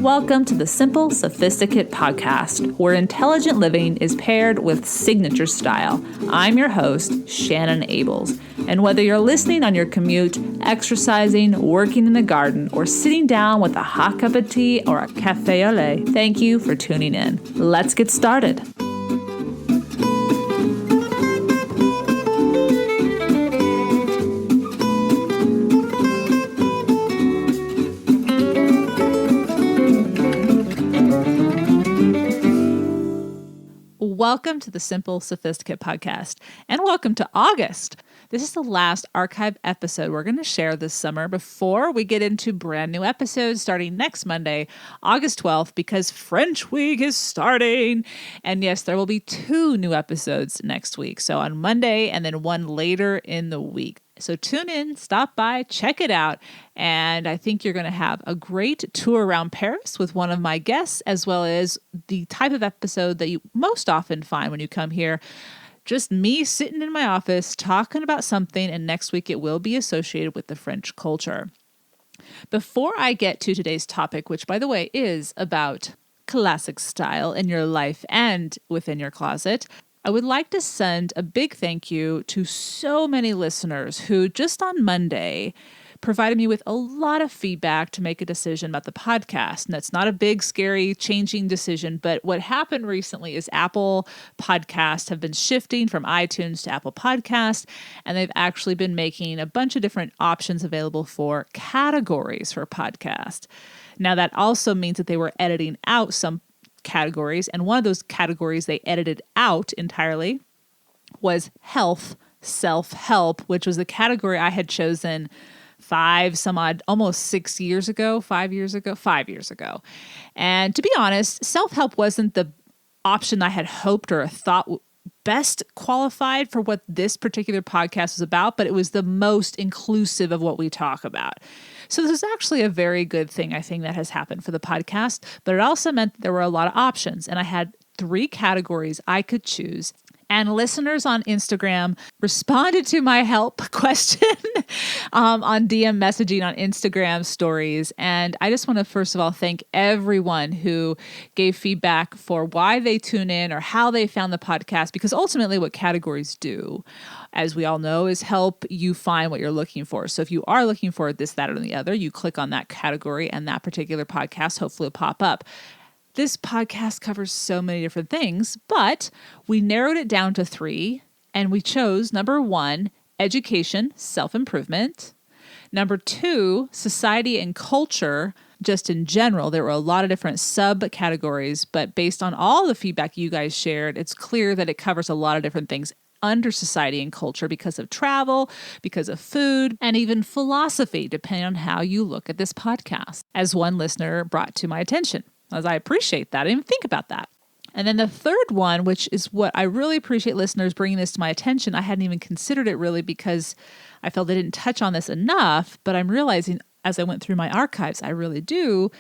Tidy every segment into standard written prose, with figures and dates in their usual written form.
Welcome to the Simple Sophisticate podcast, where intelligent living is paired with signature style. I'm your host, Shannon Ables. And whether you're listening on your commute, exercising, working in the garden, or sitting down with a hot cup of tea or a café au lait, thank you for tuning in. Let's get started. Welcome to the Simple Sophisticate podcast, and welcome to August. This is the last archive episode we're going to share this summer before we get into brand new episodes starting next Monday, August 12th, because French Week is starting. And yes, there will be 2 new episodes next week. So on Monday and then one later in the week. So tune in, stop by, check it out. And I think you're going to have a great tour around Paris with one of my guests, as well as the type of episode that you most often find when you come here. Just me sitting in my office talking about something, and next week it will be associated with the French culture. Before I get to today's topic, which by the way is about classic style in your life and within your closet, I would like to send a big thank you to so many listeners who just on Monday provided me with a lot of feedback to make a decision about the podcast. And that's not a big, scary, changing decision. But what happened recently is Apple Podcasts have been shifting from iTunes to Apple Podcasts, and they've actually been making a bunch of different options available for categories for podcast. Now, that also means that they were editing out some categories, and one of those categories they edited out entirely was health, self-help, which was the category I had chosen 5 years ago. And to be honest, self-help wasn't the option I had hoped or thought best qualified for what this particular podcast was about, but it was the most inclusive of what we talk about. So this is actually a very good thing, I think, that has happened for the podcast, but it also meant that there were a lot of options, and I had 3 categories I could choose. And listeners on Instagram responded to my help question on DM messaging on Instagram stories. And I just want to, first of all, thank everyone who gave feedback for why they tune in or how they found the podcast, because ultimately what categories do, as we all know, is help you find what you're looking for. So if you are looking for this, that, or the other, you click on that category and that particular podcast hopefully will pop up. This podcast covers so many different things, but we narrowed it down to 3, and we chose number 1, education, self-improvement. Number 2, society and culture, just in general. There were a lot of different subcategories, but based on all the feedback you guys shared, it's clear that it covers a lot of different things under society and culture because of travel, because of food, and even philosophy, depending on how you look at this podcast, as one listener brought to my attention. As I appreciate that. I didn't even think about that. And then the third one, which is what I really appreciate listeners bringing this to my attention. I hadn't even considered it really because I felt they didn't touch on this enough, but I'm realizing as I went through my archives, I really do.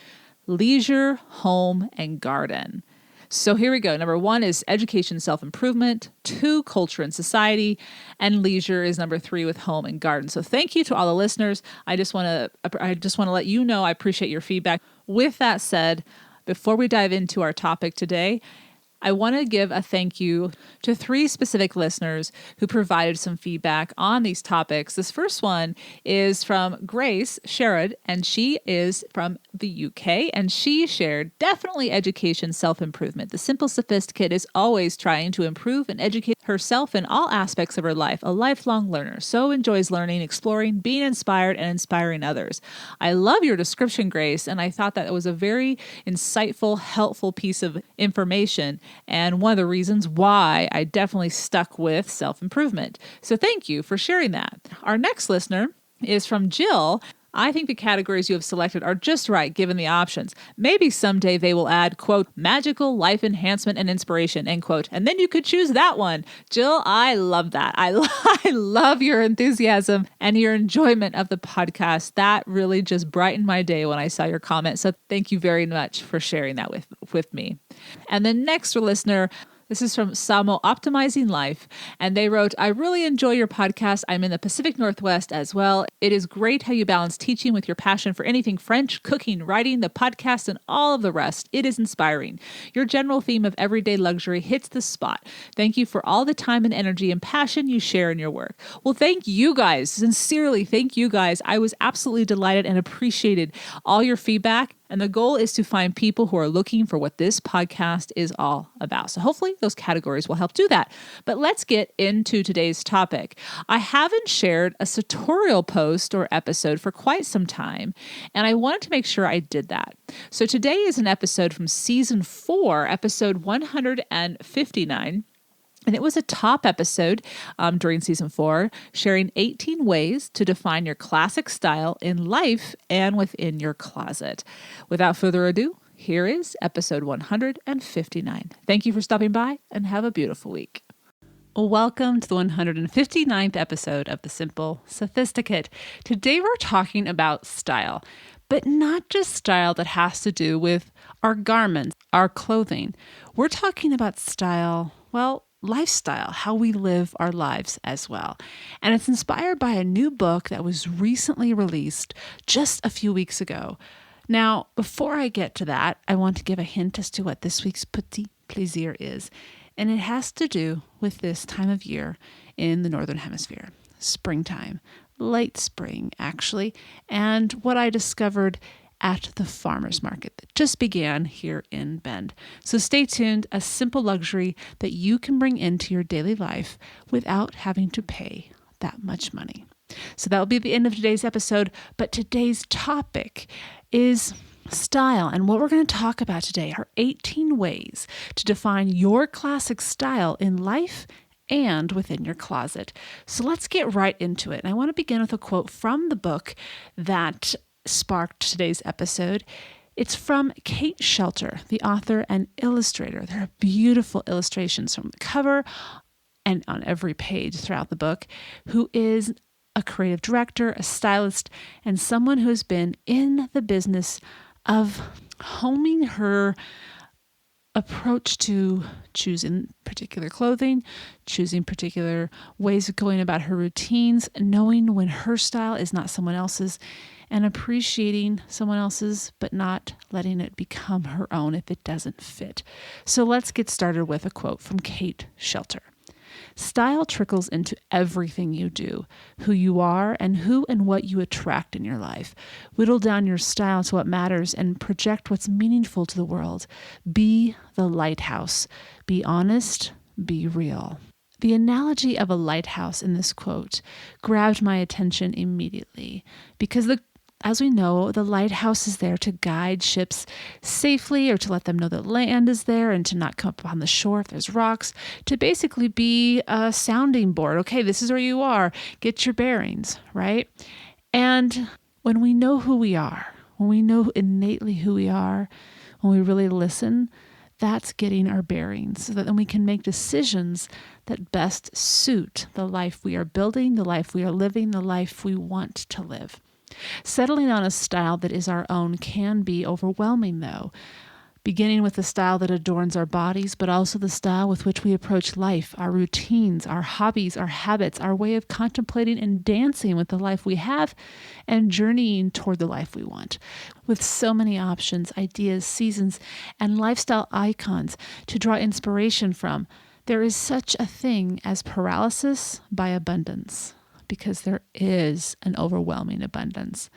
Leisure, home, and garden. So here we go. Number 1 is education, self-improvement. 2, culture and society. And leisure is number 3 with home and garden. So thank you to all the listeners. I just want to let you know I appreciate your feedback. With that said, before we dive into our topic today, I want to give a thank you to 3 specific listeners who provided some feedback on these topics. This first one is from Grace Sherrod, and she is from the UK, and she shared, definitely education, self-improvement. The Simple Sophisticate is always trying to improve and educate herself in all aspects of her life, a lifelong learner, so enjoys learning, exploring, being inspired, and inspiring others. I love your description, Grace, and I thought that it was a very insightful, helpful piece of information, and one of the reasons why I definitely stuck with self-improvement. So thank you for sharing that. Our next listener is from Jill. I think the categories you have selected are just right given the options. Maybe someday they will add, quote, magical life enhancement and inspiration, end quote. And then you could choose that one. Jill, I love that. I love your enthusiasm and your enjoyment of the podcast. That really just brightened my day when I saw your comment. So thank you very much for sharing that with me. And the next listener This is from Samo Optimizing Life. And they wrote, I really enjoy your podcast. I'm in the Pacific Northwest as well. It is great how you balance teaching with your passion for anything French, cooking, writing, the podcast, and all of the rest. It is inspiring. Your general theme of everyday luxury hits the spot. Thank you for all the time and energy and passion you share in your work. Well, thank you guys. Sincerely, thank you guys. I was absolutely delighted and appreciated all your feedback. And the goal is to find people who are looking for what this podcast is all about. So hopefully those categories will help do that. But let's get into today's topic. I haven't shared a sartorial post or episode for quite some time, and I wanted to make sure I did that. So today is an episode from season 4, episode 159. And it was a top episode during season 4, sharing 18 ways to define your classic style in life and within your closet. Without further ado, here is episode 159. Thank you for stopping by and have a beautiful week. Welcome to the 159th episode of The Simple Sophisticate. Today we're talking about style, but not just style that has to do with our garments, our clothing. We're talking about style, lifestyle, how we live our lives as well. And it's inspired by a new book that was recently released just a few weeks ago. Now, before I get to that, I want to give a hint as to what this week's Petite Please is. And it has to do with this time of year in the Northern Hemisphere, springtime, late spring, actually, and what I discovered at the farmer's market that just began here in Bend. So stay tuned, a simple luxury that you can bring into your daily life without having to pay that much money. So that will be the end of today's episode, but today's topic is style. And what we're going to talk about today are 18 ways to define your classic style in life and within your closet. So let's get right into it. And I want to begin with a quote from the book that sparked today's episode. It's from Kate Shelter, the author and illustrator. There are beautiful illustrations from the cover and on every page throughout the book, who is a creative director, a stylist, and someone who has been in the business of homing her approach to choosing particular clothing, choosing particular ways of going about her routines, knowing when her style is not someone else's, and appreciating someone else's, but not letting it become her own if it doesn't fit. So let's get started with a quote from Kate Shelter. Style trickles into everything you do, who you are, and who and what you attract in your life. Whittle down your style to what matters and project what's meaningful to the world. Be the lighthouse. Be honest. Be real. The analogy of a lighthouse in this quote grabbed my attention immediately because as we know, the lighthouse is there to guide ships safely or to let them know that land is there and to not come up on the shore if there's rocks, to basically be a sounding board. Okay, this is where you are. Get your bearings, right? And when we know who we are, when we know innately who we are, when we really listen, that's getting our bearings so that then we can make decisions that best suit the life we are building, the life we are living, the life we want to live. Settling on a style that is our own can be overwhelming, though, beginning with the style that adorns our bodies, but also the style with which we approach life, our routines, our hobbies, our habits, our way of contemplating and dancing with the life we have and journeying toward the life we want. With so many options, ideas, seasons, and lifestyle icons to draw inspiration from, there is such a thing as paralysis by abundance, because there is an overwhelming abundance.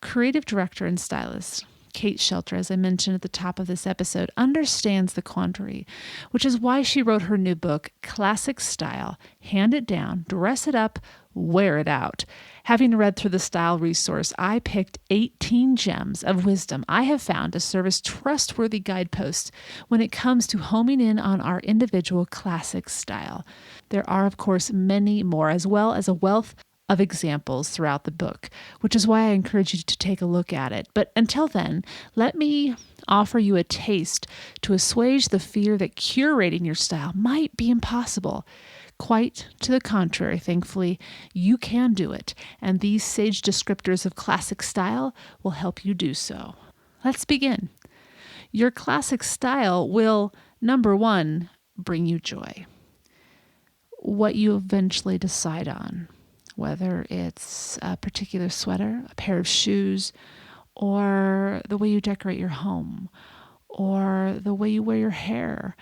Creative director and stylist Kate Shelter, as I mentioned at the top of this episode, understands the quandary, which is why she wrote her new book, Classic Style, Hand It Down, Dress It Up, Wear It Out. Having read through the style resource, I picked 18 gems of wisdom I have found to serve as trustworthy guideposts when it comes to homing in on our individual classic style. There are, of course, many more, as well as a wealth of examples throughout the book, which is why I encourage you to take a look at it. But until then, let me offer you a taste to assuage the fear that curating your style might be impossible. Quite to the contrary, thankfully, you can do it, and these sage descriptors of classic style will help you do so. Let's begin. Your classic style will, number one, bring you joy. What you eventually decide on, whether it's a particular sweater, a pair of shoes, or the way you decorate your home, or the way you wear your hair,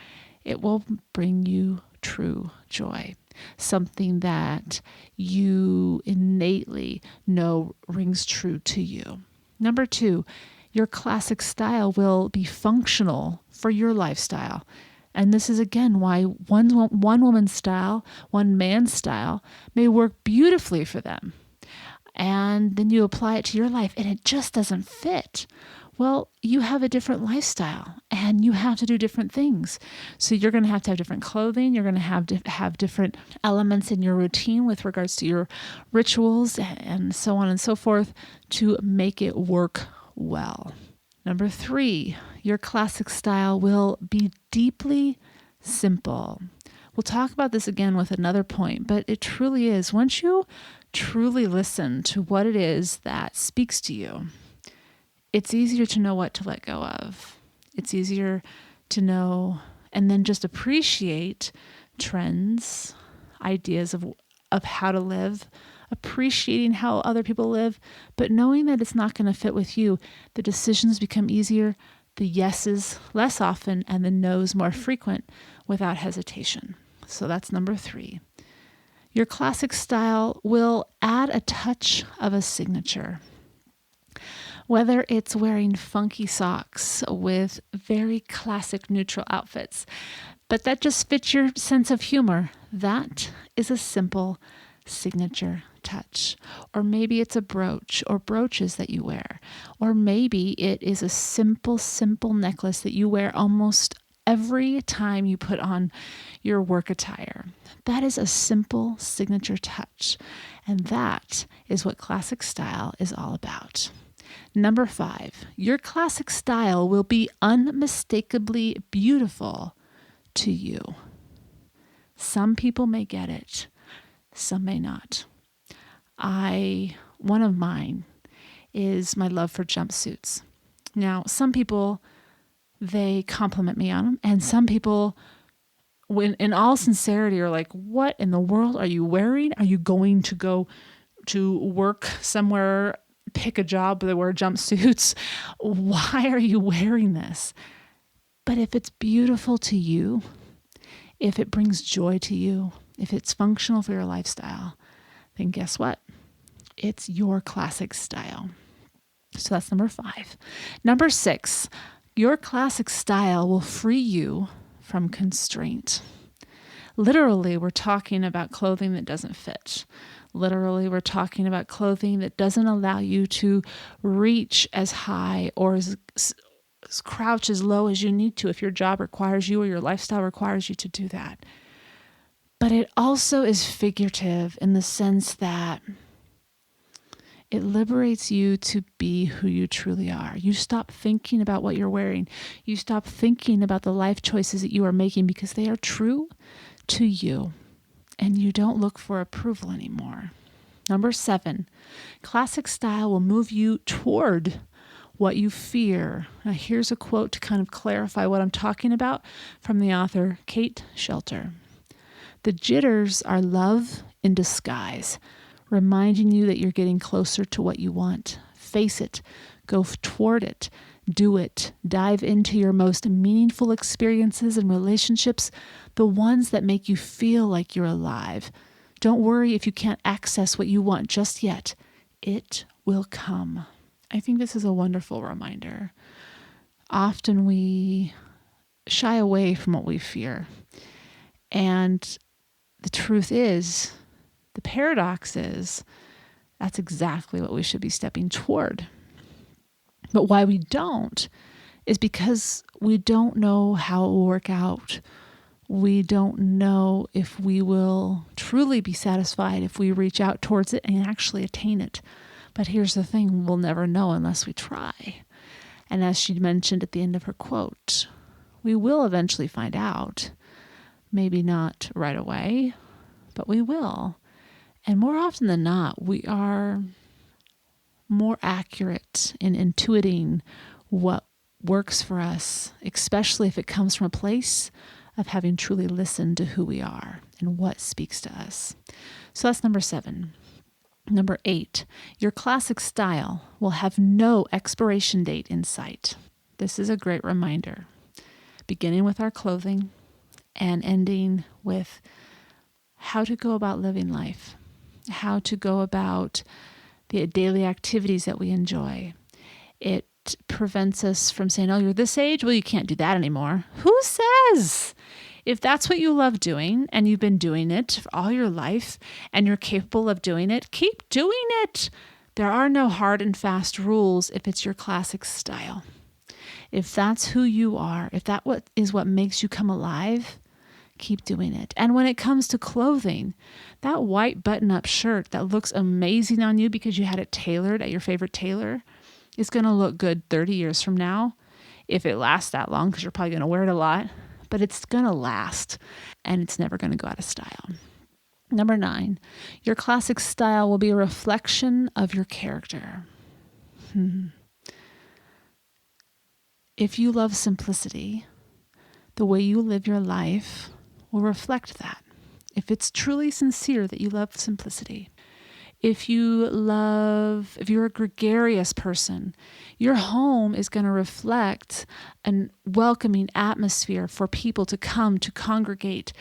it will bring you true joy. Something that you innately know rings true to you. Number 2, your classic style will be functional for your lifestyle. And this is again why one woman's style, one man's style may work beautifully for them. And then you apply it to your life and it just doesn't fit. Well, you have a different lifestyle and you have to do different things. So you're going to have different clothing. You're going to have different elements in your routine with regards to your rituals and so on and so forth to make it work well. Number 3, your classic style will be deeply simple. We'll talk about this again with another point, but it truly is. Once you truly listen to what it is that speaks to you, it's easier to know what to let go of. It's easier to know and then just appreciate trends, ideas of how to live, appreciating how other people live, but knowing that it's not going to fit with you. The decisions become easier, the yeses less often, and the no's more frequent without hesitation. So that's number 3. Your classic style will add a touch of a signature. Whether it's wearing funky socks with very classic neutral outfits, but that just fits your sense of humor, that is a simple signature touch. Or maybe it's a brooch or brooches that you wear. Or maybe it is a simple necklace that you wear almost every time you put on your work attire. That is a simple signature touch. And that is what classic style is all about. Number 5, your classic style will be unmistakably beautiful to you. Some people may get it, some may not. One of mine is my love for jumpsuits. Now, some people, they compliment me on them, and some people, when in all sincerity, are like, what in the world are you wearing? Are you going to go to work somewhere, pick a job where they wear jumpsuits? Why are you wearing this? But if it's beautiful to you, if it brings joy to you, if it's functional for your lifestyle, then guess what? It's your classic style. So that's number 5. Number 6, your classic style will free you from constraint. Literally, we're talking about clothing that doesn't fit. Literally, we're talking about clothing that doesn't allow you to reach as high or as crouch as low as you need to if your job requires you or your lifestyle requires you to do that. But it also is figurative in the sense that it liberates you to be who you truly are. You stop thinking about what you're wearing. You stop thinking about the life choices that you are making because they are true to you. And you don't look for approval anymore. Number 7, classic style will move you toward what you fear. Now, here's a quote to kind of clarify what I'm talking about from the author Kate Shelter. The jitters are love in disguise, reminding you that you're getting closer to what you want. Face it, go toward it, do it, dive into your most meaningful experiences and relationships, the ones that make you feel like you're alive. Don't worry if you can't access what you want just yet. It will come. I think this is a wonderful reminder. Often we shy away from what we fear. And the truth is, the paradox is, that's exactly what we should be stepping toward. But why we don't is because we don't know how it will work out. We don't know if we will truly be satisfied if we reach out towards it and actually attain it. But here's the thing, we'll never know unless we try. And as she mentioned at the end of her quote, we will eventually find out. Maybe not right away, but we will. And more often than not, we are more accurate in intuiting what works for us, especially if it comes from a place of having truly listened to who we are and what speaks to us. So that's number 7. Number 8, your classic style will have no expiration date in sight. This is a great reminder, beginning with our clothing and ending with how to go about living life, how to go about the daily activities that we enjoy. It prevents us from saying, oh, you're this age? Well, you can't do that anymore. Who says? If that's what you love doing and you've been doing it for all your life and you're capable of doing it, keep doing it. There are no hard and fast rules if it's your classic style. If that's who you are, if that is what makes you come alive, keep doing it. And when it comes to clothing, that white button-up shirt that looks amazing on you because you had it tailored at your favorite tailor is going to look good 30 years from now, if it lasts that long, because you're probably going to wear it a lot. But it's going to last, and it's never going to go out of style. Number 9, your classic style will be a reflection of your character. If you love simplicity, the way you live your life will reflect that. If it's truly sincere that you love simplicity. If you're a gregarious person, your home is going to reflect a welcoming atmosphere for people to come, to congregate,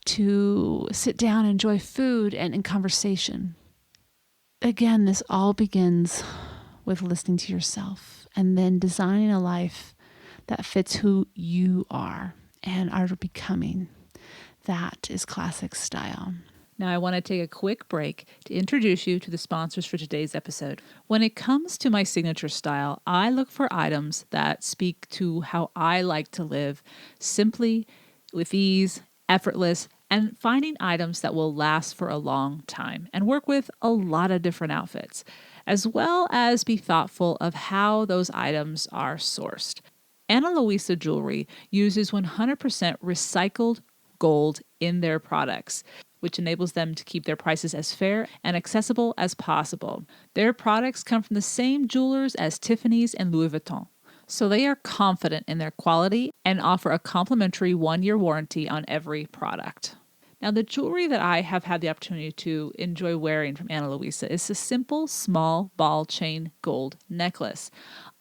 to sit down, enjoy food and conversation. Again, this all begins with listening to yourself and then designing a life that fits who you are and are becoming. That is classic style. Now, I want to take a quick break to introduce you to the sponsors for today's episode. When it comes to my signature style, I look for items that speak to how I like to live, simply, with ease, effortless, and finding items that will last for a long time and work with a lot of different outfits, as well as be thoughtful of how those items are sourced. Ana Luisa Jewelry uses 100% recycled gold in their products, which enables them to keep their prices as fair and accessible as possible. Their products come from the same jewelers as Tiffany's and Louis Vuitton, so they are confident in their quality and offer a complimentary 1-year warranty on every product. Now, the jewelry that I have had the opportunity to enjoy wearing from Ana Luisa is a simple, small ball chain gold necklace.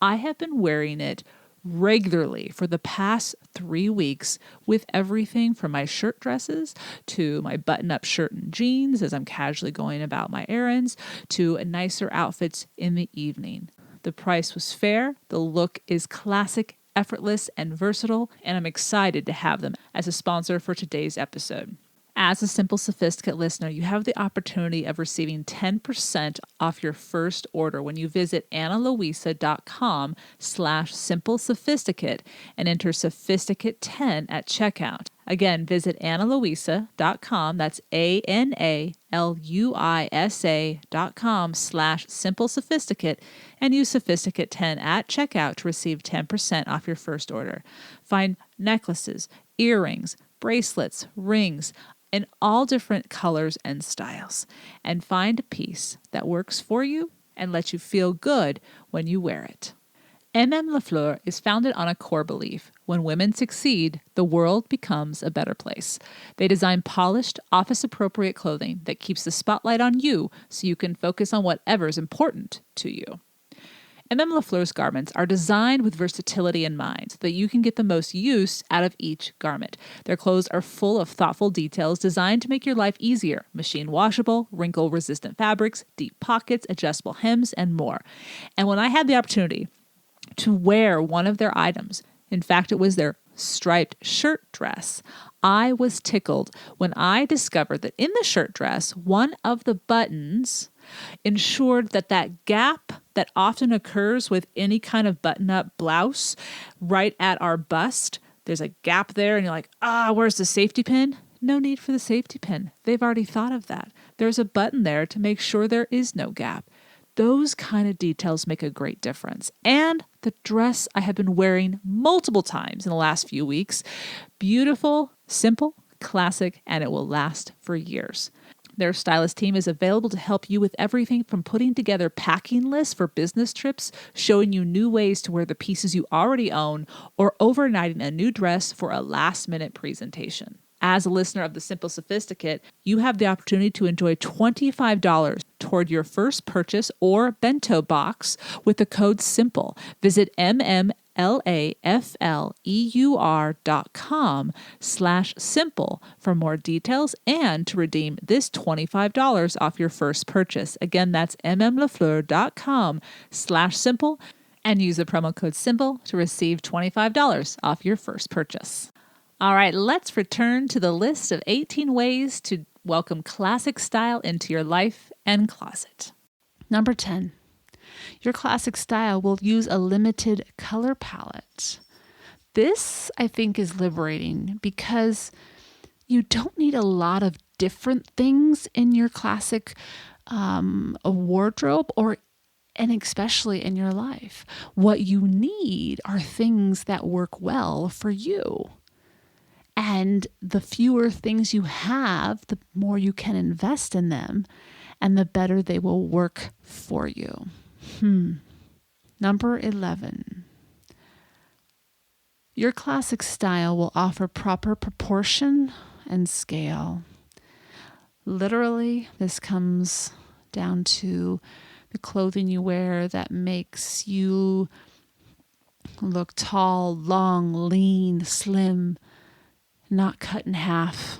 I have been wearing it regularly for the past 3 weeks with everything from my shirt dresses to my button-up shirt and jeans as I'm casually going about my errands to nicer outfits in the evening. The price was fair, the look is classic, effortless, and versatile, and I'm excited to have them as a sponsor for today's episode. As a Simple Sophisticate listener, you have the opportunity of receiving 10% off your first order when you visit analuisa.com/simplesophisticate and enter Sophisticate10 at checkout. Again, visit analuisa.com, that's analuisa.com/simplesophisticate and use Sophisticate10 at checkout to receive 10% off your first order. Find necklaces, earrings, bracelets, rings, in all different colors and styles, and find a piece that works for you and lets you feel good when you wear it. Lafleur is founded on a core belief: when women succeed, the world becomes a better place. They design polished, office-appropriate clothing that keeps the spotlight on you so you can focus on whatever is important to you. Lafleur's garments are designed with versatility in mind so that you can get the most use out of each garment. Their clothes are full of thoughtful details designed to make your life easier: machine washable, wrinkle-resistant fabrics, deep pockets, adjustable hems, and more. And when I had the opportunity to wear one of their items, in fact, it was their striped shirt dress, I was tickled when I discovered that in the shirt dress, one of the buttons ensured that gap that often occurs with any kind of button-up blouse right at our bust, there's a gap there and you're like, where's the safety pin? No need for the safety pin. They've already thought of that. There's a button there to make sure there is no gap. Those kind of details make a great difference. And the dress I have been wearing multiple times in the last few weeks. Beautiful, simple, classic, and it will last for years. Their stylist team is available to help you with everything from putting together packing lists for business trips, showing you new ways to wear the pieces you already own, or overnighting a new dress for a last-minute presentation. As a listener of The Simple Sophisticate, you have the opportunity to enjoy $25 toward your first purchase or bento box with the code SIMPLE. Visit mmlafleur.com/simple for more details and to redeem this $25 off your first purchase. Again, that's mmlafleur.com/simple and use the promo code SIMPLE to receive $25 off your first purchase. All right, let's return to the list of 18 ways to welcome classic style into your life and closet. Number 10, your classic style will use a limited color palette. This, I think, is liberating because you don't need a lot of different things in your classic wardrobe and especially in your life. What you need are things that work well for you. And the fewer things you have, the more you can invest in them and the better they will work for you. Number 11. Your classic style will offer proper proportion and scale. Literally, this comes down to the clothing you wear that makes you look tall, long, lean, slim, not cut in half,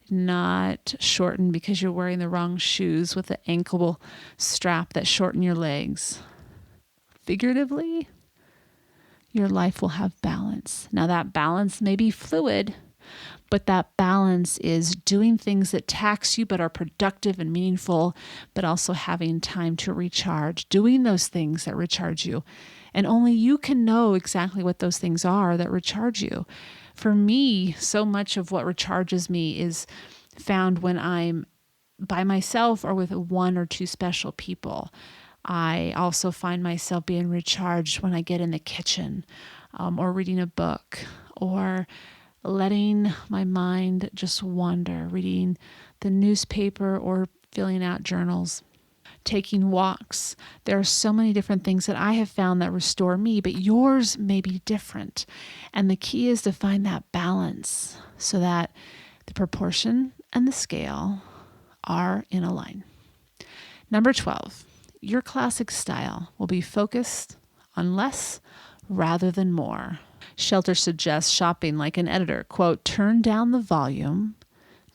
not shortened because you're wearing the wrong shoes with the ankle strap that shorten your legs. Figuratively, your life will have balance. Now that balance may be fluid, but that balance is doing things that tax you but are productive and meaningful, but also having time to recharge, doing those things that recharge you. And only you can know exactly what those things are that recharge you. For me, so much of what recharges me is found when I'm by myself or with one or two special people. I also find myself being recharged when I get in the kitchen or reading a book or letting my mind just wander, reading the newspaper or filling out journals. Taking walks. There are so many different things that I have found that restore me, but yours may be different. And the key is to find that balance so that the proportion and the scale are in a line. Number 12, your classic style will be focused on less rather than more. Shelter suggests shopping like an editor. Quote, turn down the volume,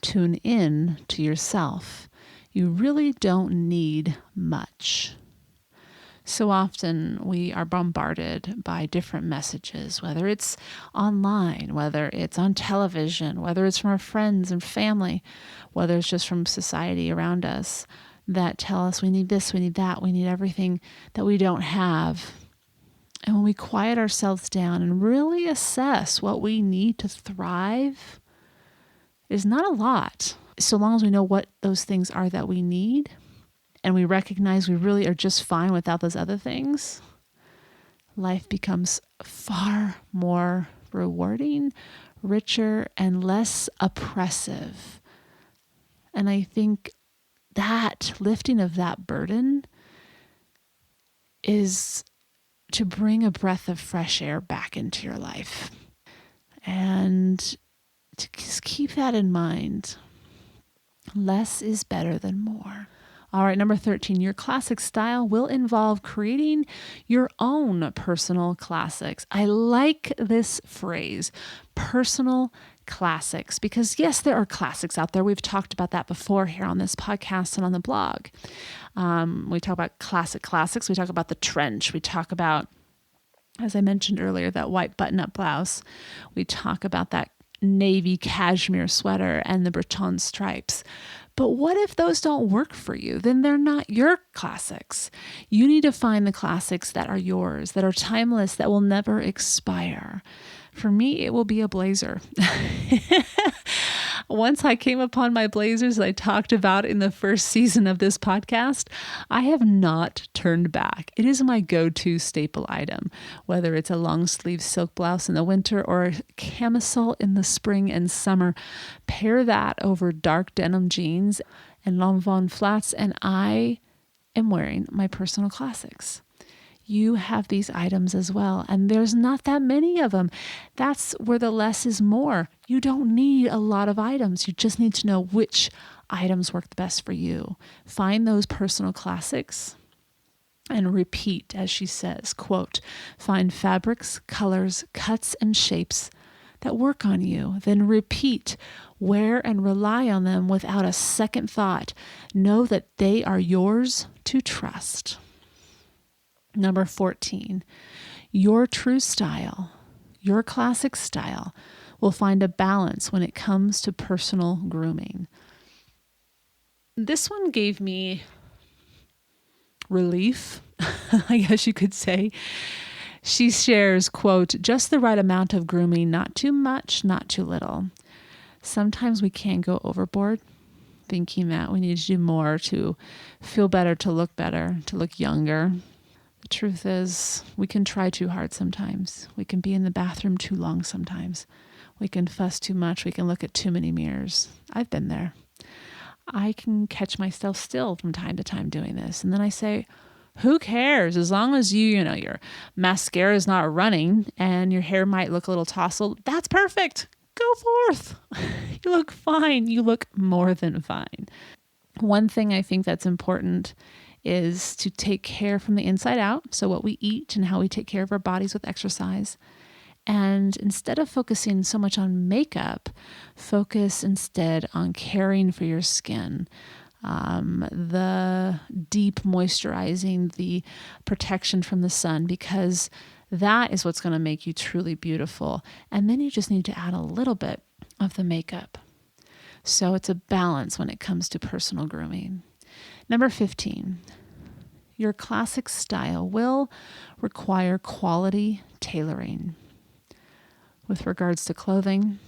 tune in to yourself. You really don't need much. So often we are bombarded by different messages, whether it's online, whether it's on television, whether it's from our friends and family, whether it's just from society around us that tell us we need this, we need that, we need everything that we don't have. And when we quiet ourselves down and really assess what we need to thrive, is not a lot. So long as we know what those things are that we need and we recognize we really are just fine without those other things, life becomes far more rewarding, richer, and less oppressive. And I think that lifting of that burden is to bring a breath of fresh air back into your life. And to just keep that in mind. Less is better than more. All right, number 13, your classic style will involve creating your own personal classics. I like this phrase, personal classics, because yes, there are classics out there. We've talked about that before here on this podcast and on the blog. We talk about classics. We talk about the trench. We talk about, as I mentioned earlier, that white button-up blouse. We talk about that navy cashmere sweater and the Breton stripes. But what if those don't work for you? Then they're not your classics. You need to find the classics that are yours, that are timeless, that will never expire. For me, it will be a blazer. Once I came upon my blazers that I talked about in the first season of this podcast, I have not turned back. It is my go-to staple item, whether it's a long sleeve silk blouse in the winter or a camisole in the spring and summer. Pair that over dark denim jeans and Lanvin flats, and I am wearing my personal classics. You have these items as well, and there's not that many of them. That's where the less is more. You don't need a lot of items. You just need to know which items work the best for you. Find those personal classics and repeat, as she says, quote, find fabrics, colors, cuts, and shapes that work on you. Then repeat, wear and rely on them without a second thought. Know that they are yours to trust. Number 14, your true style, your classic style will find a balance when it comes to personal grooming. This one gave me relief, I guess you could say. She shares, quote, just the right amount of grooming, not too much, not too little. Sometimes we can go overboard thinking that we need to do more to feel better, to look younger. The truth is, we can try too hard sometimes. We can be in the bathroom too long sometimes. We can fuss too much. We can look at too many mirrors. I've been there. I can catch myself still from time to time doing this. And then I say, who cares? As long as your mascara is not running and your hair might look a little tousled, that's perfect. Go forth. You look fine. You look more than fine. One thing I think that's important is to take care from the inside out. So what we eat and how we take care of our bodies with exercise. And instead of focusing so much on makeup, focus instead on caring for your skin. The deep moisturizing, the protection from the sun, because that is what's going to make you truly beautiful. And then you just need to add a little bit of the makeup. So it's a balance when it comes to personal grooming. Number 15, your classic style will require quality tailoring. With regards to clothing,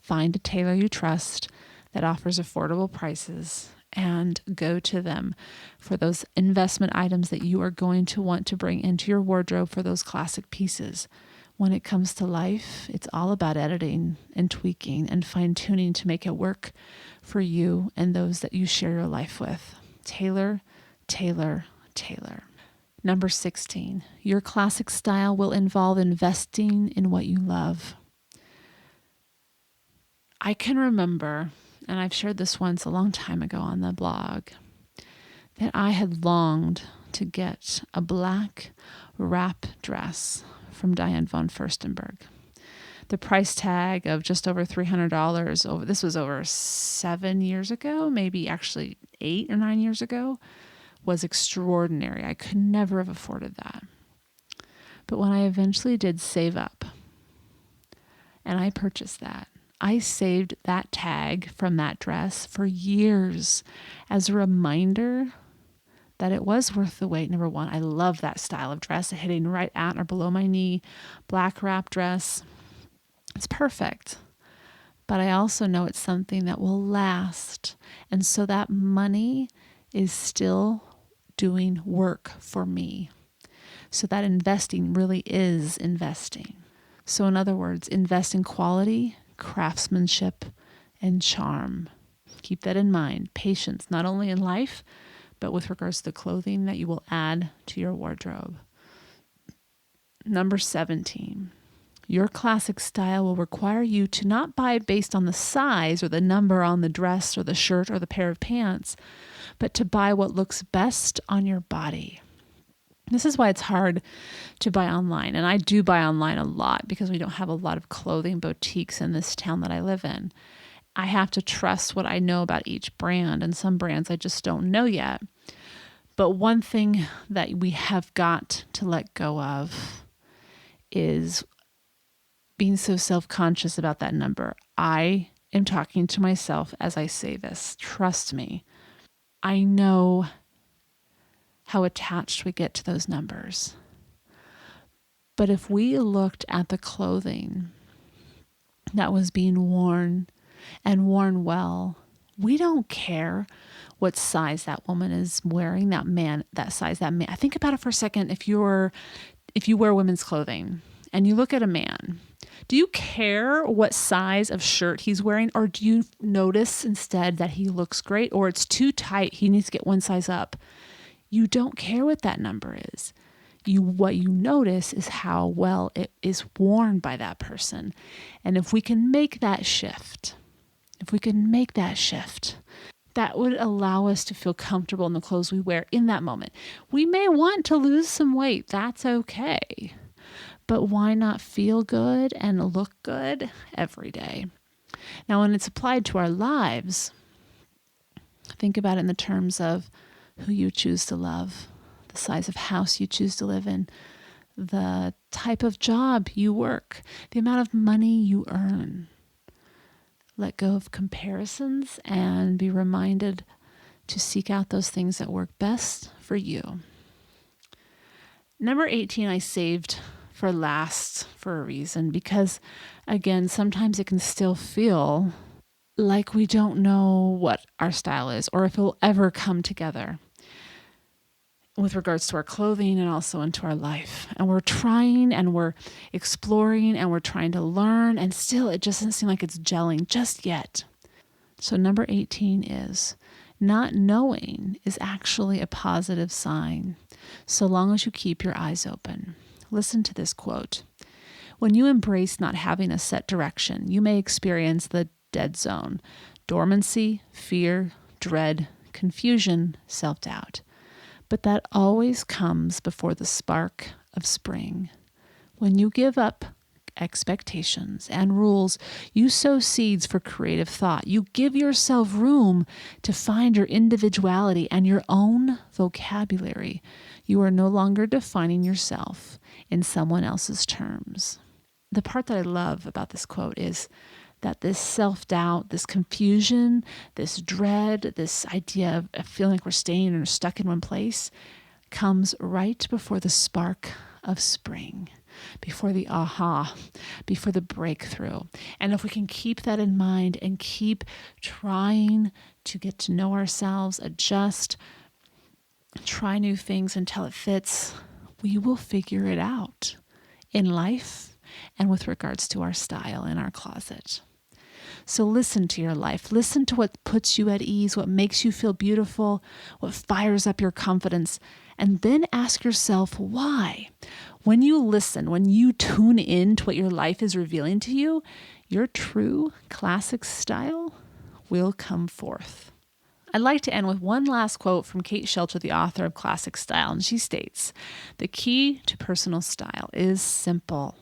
find a tailor you trust that offers affordable prices and go to them for those investment items that you are going to want to bring into your wardrobe for those classic pieces. When it comes to life, it's all about editing and tweaking and fine-tuning to make it work for you and those that you share your life with. Tailor, tailor, tailor. Number 16, your classic style will involve investing in what you love. I can remember, and I've shared this once a long time ago on the blog, that I had longed to get a black wrap dress from Diane von Furstenberg. The price tag of just over $300, this was over 7 years ago, maybe actually 8 or 9 years ago, was extraordinary. I could never have afforded that. But when I eventually did save up and I purchased that, I saved that tag from that dress for years as a reminder that it was worth the wait. Number one, I love that style of dress, hitting right at or below my knee, black wrap dress. It's perfect. But I also know it's something that will last. And so that money is still doing work for me. So that investing really is investing. So in other words, invest in quality, craftsmanship, and charm. Keep that in mind. Patience, not only in life, but with regards to the clothing that you will add to your wardrobe. Number 17, your classic style will require you to not buy based on the size or the number on the dress or the shirt or the pair of pants, but to buy what looks best on your body. This is why it's hard to buy online. And I do buy online a lot because we don't have a lot of clothing boutiques in this town that I live in. I have to trust what I know about each brand, and some brands I just don't know yet. But one thing that we have got to let go of is being so self-conscious about that number. I am talking to myself as I say this. Trust me. I know how attached we get to those numbers. But if we looked at the clothing that was being worn and worn well, we don't care what size that woman is wearing, that man, that size, that man. I think about it for a second. If you wear women's clothing and you look at a man, do you care what size of shirt he's wearing, or do you notice instead that he looks great, or it's too tight, he needs to get one size up? You don't care what that number is. What you notice is how well it is worn by that person. And if we can make that shift, that would allow us to feel comfortable in the clothes we wear in that moment. We may want to lose some weight. That's okay. But why not feel good and look good every day? Now, when it's applied to our lives, think about it in the terms of who you choose to love, the size of house you choose to live in, the type of job you work, the amount of money you earn. Let go of comparisons and be reminded to seek out those things that work best for you. Number 18, I saved for last for a reason, because again, sometimes it can still feel like we don't know what our style is or if it will ever come together with regards to our clothing and also into our life. And we're trying and we're exploring and we're trying to learn, and still it just doesn't seem like it's gelling just yet. So number 18 is not knowing is actually a positive sign, so long as you keep your eyes open. Listen to this quote. When you embrace not having a set direction, you may experience the dead zone, dormancy, fear, dread, confusion, self-doubt. But that always comes before the spark of spring. When you give up expectations and rules, you sow seeds for creative thought. You give yourself room to find your individuality and your own vocabulary. You are no longer defining yourself in someone else's terms. The part that I love about this quote is that this self-doubt, this confusion, this dread, this idea of feeling like we're staying or stuck in one place comes right before the spark of spring, before the aha, before the breakthrough. And if we can keep that in mind and keep trying to get to know ourselves, adjust, try new things until it fits, we will figure it out in life and with regards to our style in our closet. So listen to your life. Listen to what puts you at ease, what makes you feel beautiful, what fires up your confidence, and then ask yourself why. When you listen, when you tune in to what your life is revealing to you, your true classic style will come forth. I'd like to end with one last quote from Kate Shelter, the author of Classic Style, and she states, "The key to personal style is simple.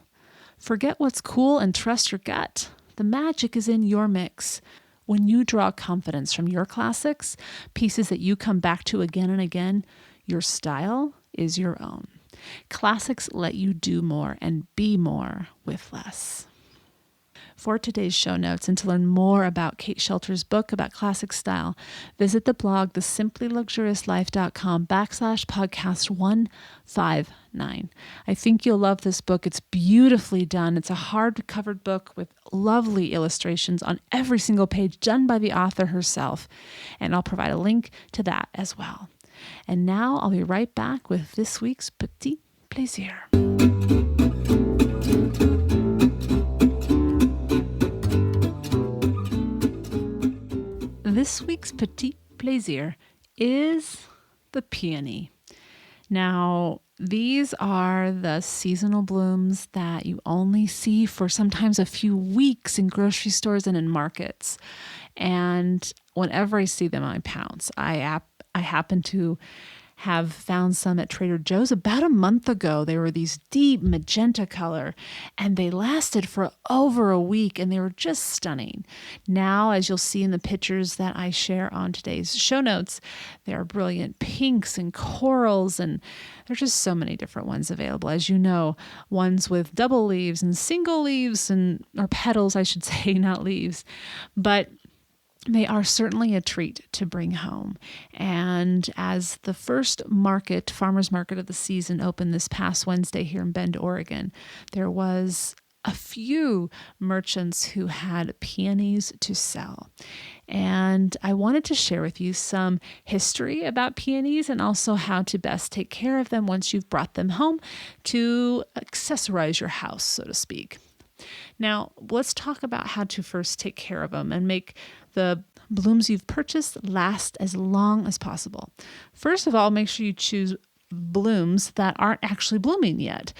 Forget what's cool and trust your gut. The magic is in your mix. When you draw confidence from your classics, pieces that you come back to again and again, your style is your own. Classics let you do more and be more with less." For today's show notes and to learn more about Kate Shelter's book about classic style, visit the blog thesimplyluxuriouslife.com/podcast 159. I think you'll love this book. It's beautifully done. It's a hardcover book with lovely illustrations on every single page done by the author herself. And I'll provide a link to that as well. And now I'll be right back with this week's Petite Plaisir. This week's Petite Plaisir is the peony. Now, these are the seasonal blooms that you only see for sometimes a few weeks in grocery stores and in markets. And whenever I see them, I pounce. I happen to have found some at Trader Joe's about a month ago. They were these deep magenta color, and they lasted for over a week, and they were just stunning. Now, as you'll see in the pictures that I share on today's show notes, there are brilliant pinks and corals, and there's just so many different ones available. As you know, ones with double leaves and single leaves, or petals, I should say, not leaves. But they are certainly a treat to bring home. And as the first farmers market of the season opened this past Wednesday here in Bend, Oregon, there was a few merchants who had peonies to sell. And I wanted to share with you some history about peonies and also how to best take care of them once you've brought them home to accessorize your house, so to speak. Now, let's talk about how to first take care of them and make the blooms you've purchased last as long as possible. First of all, make sure you choose blooms that aren't actually blooming yet.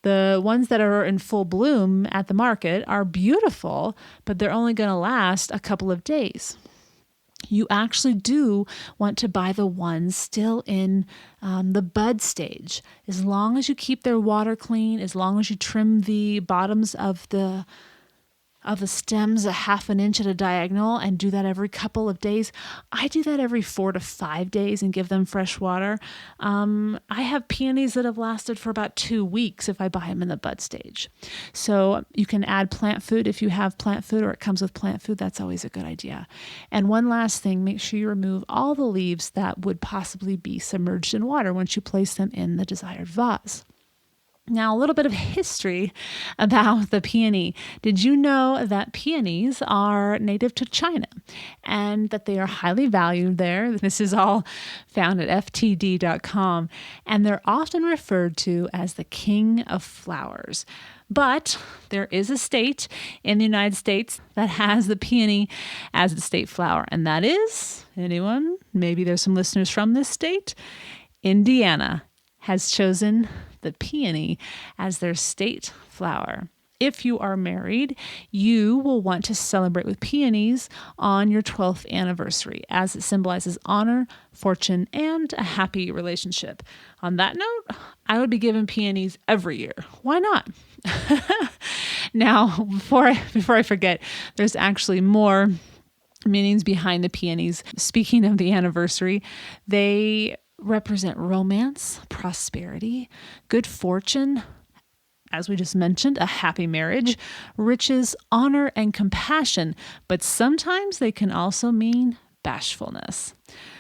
The ones that are in full bloom at the market are beautiful, but they're only going to last a couple of days. You actually do want to buy the ones still in the bud stage. As long as you keep their water clean, as long as you trim the bottoms of the stems a half an inch at a diagonal and do that every couple of days. I do that every 4 to 5 days and give them fresh water. I have peonies that have lasted for about 2 weeks if I buy them in the bud stage. So you can add plant food if you have plant food or it comes with plant food. That's always a good idea. And one last thing, make sure you remove all the leaves that would possibly be submerged in water once you place them in the desired vase. Now, a little bit of history about the peony. Did you know that peonies are native to China and that they are highly valued there? This is all found at ftd.com, and they're often referred to as the king of flowers. But there is a state in the United States that has the peony as the state flower, and that is, anyone? Maybe there's some listeners from this state. Indiana has chosen the peony as their state flower. If you are married, you will want to celebrate with peonies on your 12th anniversary, as it symbolizes honor, fortune, and a happy relationship. On that note, I would be given peonies every year. Why not? Now, before I forget, there's actually more meanings behind the peonies. Speaking of the anniversary, they represent romance, prosperity, good fortune, as we just mentioned, a happy marriage, riches, honor, and compassion, but sometimes they can also mean bashfulness.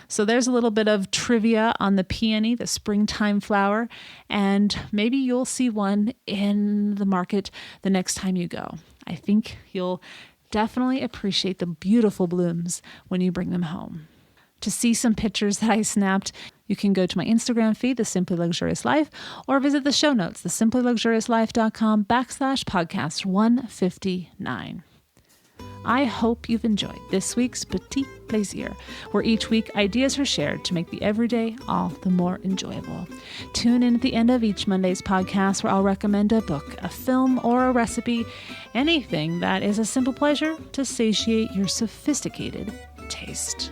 So there's a little bit of trivia on the peony, the springtime flower, and maybe you'll see one in the market the next time you go. I think you'll definitely appreciate the beautiful blooms when you bring them home. To see some pictures that I snapped, you can go to my Instagram feed, The Simply Luxurious Life, or visit the show notes, thesimplyluxuriouslife.com/podcast 159. I hope you've enjoyed this week's Petite Please, where each week ideas are shared to make the everyday all the more enjoyable. Tune in at the end of each Monday's podcast where I'll recommend a book, a film, or a recipe, anything that is a simple pleasure to satiate your sophisticated taste.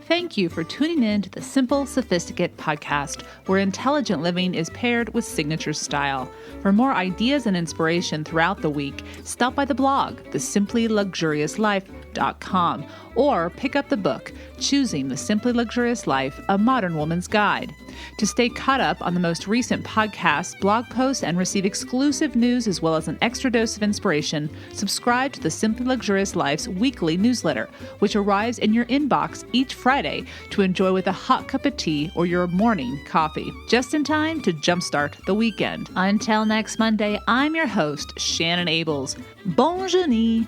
Thank you for tuning in to the Simple Sophisticate podcast, where intelligent living is paired with signature style. For more ideas and inspiration throughout the week, stop by the blog, thesimplyluxuriouslife.com, or pick up the book, Choosing the Simply Luxurious Life, A Modern Woman's Guide. To stay caught up on the most recent podcasts, blog posts, and receive exclusive news as well as an extra dose of inspiration, subscribe to the Simply Luxurious Life's weekly newsletter, which arrives in your inbox each Friday to enjoy with a hot cup of tea or your morning coffee, just in time to jumpstart the weekend. Until next Monday, I'm your host, Shannon Ables. Bonne journée!